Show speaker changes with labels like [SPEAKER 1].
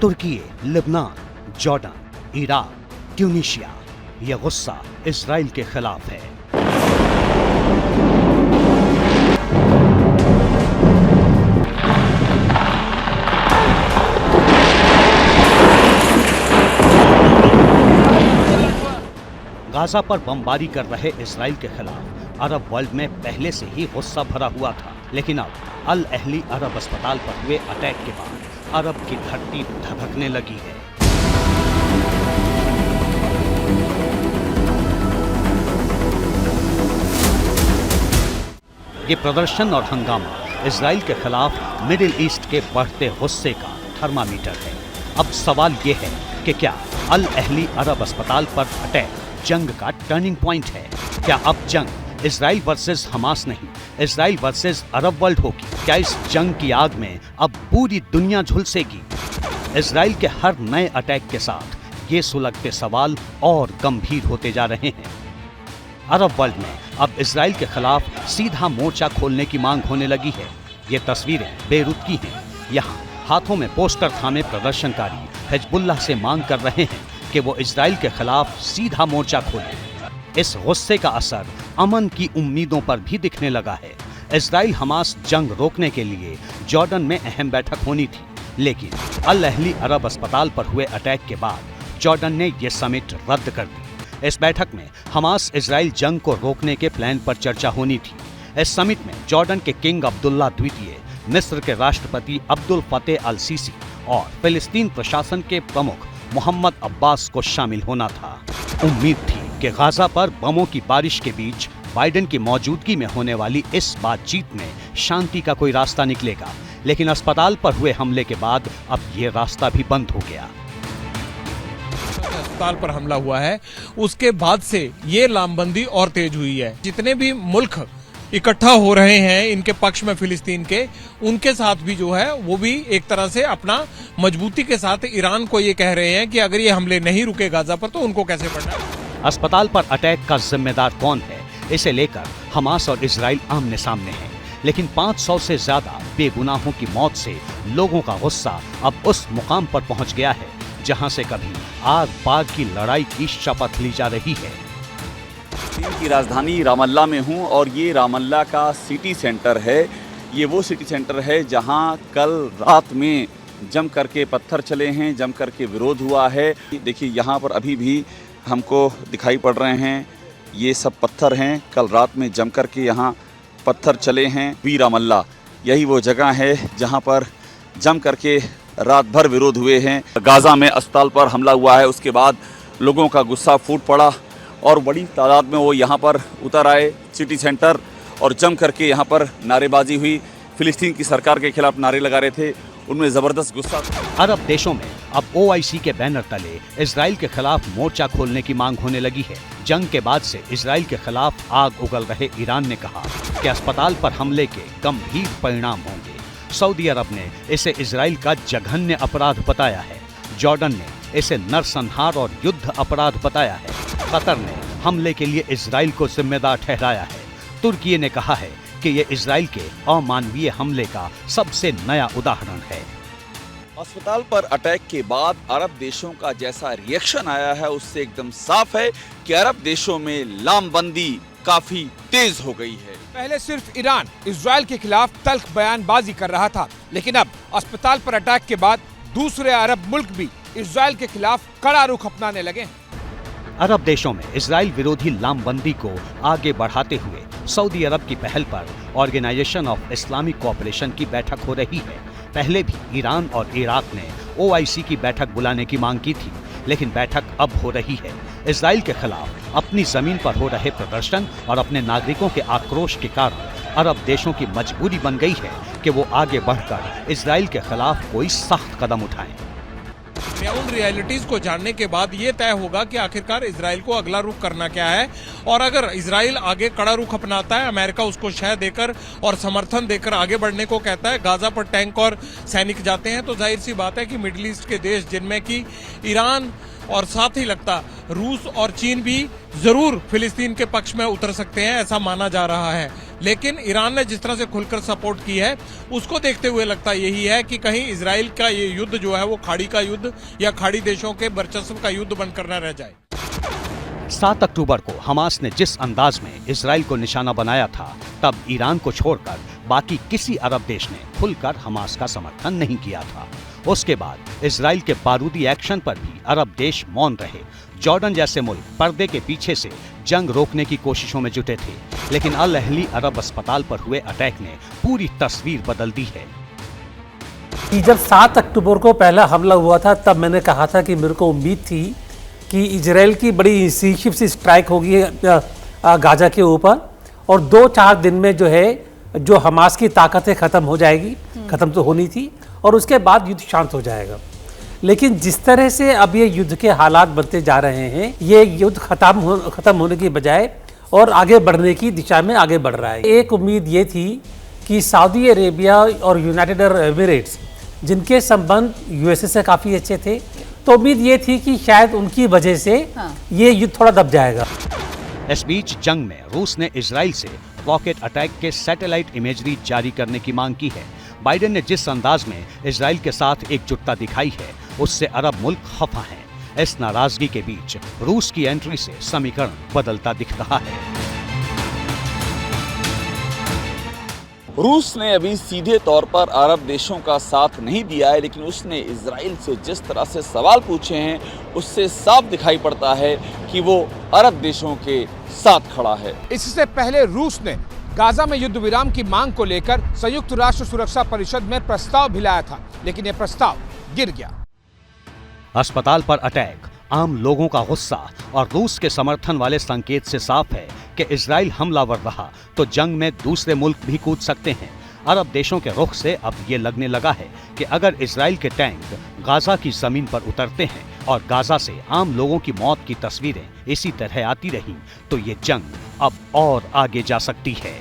[SPEAKER 1] तुर्की, Lebanon, Jordan, Iraq, Tunisia, यह गुस्सा Israel के खिलाफ है। गाजा पर बमबारी कर रहे इजराइल के खिलाफ अरब वर्ल्ड में पहले से ही गुस्सा भरा हुआ था, लेकिन अब अल अहली अरब अस्पताल पर हुए अटैक के बाद अरब की धरती धधकने लगी है। ये प्रदर्शन और हंगामा इजराइल के खिलाफ मिडिल ईस्ट के बढ़ते गुस्से का थर्मामीटर है। अब सवाल ये है कि क्या अल अहली अरब अस्पताल पर अटैक जंग का टर्निंग पॉइंट है? क्या अब जंग इजराइल वर्सेस हमास नहीं, इजराइल वर्सेस अरब वर्ल्ड होगी? क्या इस जंग की आग में अब पूरी दुनिया झुलसेगी? इजराइल के हर नए अटैक के साथ ये सुलगते सवाल और गंभीर होते जा रहे हैं। अरब वर्ल्ड में अब इजराइल के खिलाफ सीधा मोर्चा खोलने की मांग होने लगी है। ये तस्वीरें बेरूत की हैं। यहाँ हाथों में पोस्टर थामे प्रदर्शनकारी हिजबुल्लाह से मांग कर रहे हैं कि वो इजराइल के खिलाफ सीधा मोर्चा खोले। इस गुस्से का असर अमन की उम्मीदों पर भी दिखने लगा है। इजराइल हमास जंग रोकने के लिए जॉर्डन में अहम बैठक होनी थी, लेकिन अल अहली अरब अस्पताल पर हुए अटैक के बाद जॉर्डन ने यह समिट रद्द कर दी। इस बैठक में हमास इजराइल जंग को रोकने के प्लान पर चर्चा होनी थी। इस समिट में जॉर्डन के किंग अब्दुल्ला द्वितीय, मिस्र के राष्ट्रपति अब्दुल फतेह अल सीसी और फिलिस्तीन प्रशासन के प्रमुख मोहम्मद अब्बास को शामिल होना था। उम्मीद थी कि गाजा पर बमों की बारिश के बीच बाइडेन की मौजूदगी में होने वाली इस बातचीत में शांति का कोई रास्ता निकलेगा, लेकिन अस्पताल पर हुए हमले के बाद अब ये रास्ता भी बंद हो गया।
[SPEAKER 2] अस्पताल पर हमला हुआ है, उसके बाद से ये लामबंदी और तेज हुई है। जितने भी मुल्क इकट्ठा हो रहे हैं इनके पक्ष में फिलिस्तीन के, उनके साथ भी जो है वो भी एक तरह से अपना मजबूती के साथ ईरान को ये कह रहे हैं कि अगर ये हमले नहीं रुके गाजा पर तो उनको कैसे पड़ना है।
[SPEAKER 1] अस्पताल पर अटैक का जिम्मेदार कौन है, इसे लेकर हमास और इजराइल आमने सामने हैं, लेकिन 500 से ज्यादा बेगुनाहों की मौत से लोगों का गुस्सा अब उस मुकाम पर पहुंच गया है जहां से कभी आग पाग की लड़ाई की शपथ ली जा रही है।
[SPEAKER 3] फिलिस्तीन की राजधानी रामल्ला में हूं और ये रामल्ला का सिटी सेंटर है। ये वो सिटी सेंटर है जहां कल रात में जम करके पत्थर चले हैं, जम करके विरोध हुआ है। देखिए यहाँ पर अभी भी हमको दिखाई पड़ रहे हैं, ये सब पत्थर हैं, कल रात में जम करके यहाँ पत्थर चले हैं। वी रामल्ला यही वो जगह है जहाँ पर जम करके रात भर विरोध हुए हैं। गाजा में अस्पताल पर हमला हुआ है, उसके बाद लोगों का गुस्सा फूट पड़ा और बड़ी तादाद में वो यहाँ पर उतर आए सिटी सेंटर और जम करके यहाँ पर नारेबाजी हुई। फिलिस्तीन की सरकार के खिलाफ नारे लगा रहे थे, उनमें जबरदस्त गुस्सा।
[SPEAKER 1] अरब देशों में अब OIC के बैनर तले इजराइल के खिलाफ मोर्चा खोलने की मांग होने लगी है। जंग के बाद से इजराइल के खिलाफ आग उगल रहे ईरान ने कहा कि अस्पताल पर हमले के गंभीर परिणाम होंगे। सऊदी अरब ने इसे इजराइल का जघन्य अपराध बताया है। जॉर्डन ने इसे नरसंहार और युद्ध अपराध बताया है। कतर ने हमले के लिए इजराइल को जिम्मेदार ठहराया है। तुर्की ने कहा है कि ये इजराइल के अमानवीय हमले का सबसे नया उदाहरण है।
[SPEAKER 3] अस्पताल पर अटैक के बाद अरब देशों का जैसा रिएक्शन आया है उससे एकदम साफ है कि अरब देशों में लामबंदी काफी तेज हो गई है।
[SPEAKER 4] पहले सिर्फ ईरान इजराइल के खिलाफ तल्ख बयानबाजी कर रहा था, लेकिन अब अस्पताल पर अटैक के बाद दूसरे अरब मुल्क भी इजराइल के खिलाफ कड़ा रुख अपनाने लगे।
[SPEAKER 1] अरब देशों में इजराइल विरोधी लामबंदी को आगे बढ़ाते हुए सऊदी अरब की पहल पर ऑर्गेनाइजेशन ऑफ इस्लामिक कोऑपरेशन की बैठक हो रही है। पहले भी ईरान और इराक ने OIC की बैठक बुलाने की मांग की थी, लेकिन बैठक अब हो रही है। इजराइल के खिलाफ अपनी जमीन पर हो रहे प्रदर्शन और अपने नागरिकों के आक्रोश के कारण अरब देशों की मजबूरी बन गई है कि वो आगे बढ़कर इजराइल के खिलाफ कोई सख्त कदम उठाएं।
[SPEAKER 2] ग्राउंड रियलिटीज को जानने के बाद ये तय होगा कि आखिरकार इजराइल को अगला रुख करना क्या है, और अगर इजराइल आगे कड़ा रुख अपनाता है, अमेरिका उसको शह देकर और समर्थन देकर आगे बढ़ने को कहता है, गाजा पर टैंक और सैनिक जाते हैं, तो जाहिर सी बात है कि मिडिल ईस्ट के देश जिनमें कि ईरान और साथ ही लगता रूस और चीन भी जरूर फिलिस्तीन के पक्ष में उतर सकते हैं, ऐसा माना जा रहा है। लेकिन ईरान ने जिस तरह से खुलकर सपोर्ट की है उसको देखते हुए लगता यही है कि कहीं इजराइल का ये युद्ध जो है वो खाड़ी का युद्ध या खाड़ी देशों के वर्चस्व का युद्ध बनकर न रह जाए।
[SPEAKER 1] 7 अक्टूबर को हमास ने जिस अंदाज में इजराइल को निशाना बनाया था, तब ईरान को छोड़कर बाकी किसी अरब देश ने खुलकर हमास का समर्थन नहीं किया था। उसके बाद इजराइल के बारूदी एक्शन पर भी अरब देश मौन रहे। जॉर्डन जैसे मुल्क पर्दे के पीछे से जंग रोकने की कोशिशों में जुटे थे, लेकिन अल अहली अरब अस्पताल पर हुए अटैक ने पूरी तस्वीर बदल दी है।
[SPEAKER 5] कि जब 7 अक्टूबर को पहला हमला हुआ था, तब मैंने कहा था कि मेरे को उम्मीद थी कि इजराइल की बड़ी इंसिसिव सी स्ट्राइक होगी गाजा के ऊपर और 2-4 दिन में जो हमास की ताकतें ख़त्म हो जाएगी, ख़त्म तो होनी थी, और उसके बाद युद्ध शांत हो जाएगा। लेकिन जिस तरह से अब ये युद्ध के हालात बनते जा रहे हैं, ये युद्ध ख़त्म होने की बजाय और आगे बढ़ने की दिशा में आगे बढ़ रहा है। एक उम्मीद ये थी कि सऊदी अरेबिया और यूनाइटेड अरब एमिरेट्स, जिनके संबंध यूएसए से काफ़ी अच्छे थे, तो उम्मीद ये थी कि शायद उनकी वजह से ये युद्ध थोड़ा दब जाएगा।
[SPEAKER 1] इस बीच जंग में रूस ने इजराइल से रॉकेट अटैक के सैटेलाइट इमेजरी जारी करने की मांग की है। बाइडेन ने जिस अंदाज में इजराइल के साथ एकजुटता दिखाई है, उससे अरब मुल्क खफा हैं। इस नाराजगी के बीच रूस की एंट्री से समीकरण बदलता दिख रहा है।
[SPEAKER 3] रूस ने अभी सीधे तौर पर अरब देशों का साथ नहीं दिया है, लेकिन उसने इजराइल से जिस तरह से सवाल पूछे हैं उससे साफ दिखाई पड़ता है कि वो अरब देशों के साथ खड़ा है।
[SPEAKER 4] इससे पहले रूस ने गाजा में युद्ध विराम की मांग को लेकर संयुक्त राष्ट्र सुरक्षा परिषद में प्रस्ताव भी लाया था, लेकिन यह प्रस्ताव गिर गया।
[SPEAKER 1] अस्पताल पर अटैक, आम लोगों का गुस्सा और रूस के समर्थन वाले संकेत से साफ है कि इजराइल हमलावर रहा तो जंग में दूसरे मुल्क भी कूद सकते हैं। अरब देशों के रुख से अब ये लगने लगा है कि अगर इजराइल के टैंक गाजा की जमीन पर उतरते हैं और गाजा से आम लोगों की मौत की तस्वीरें इसी तरह आती रहीं, तो ये जंग अब और आगे जा सकती है।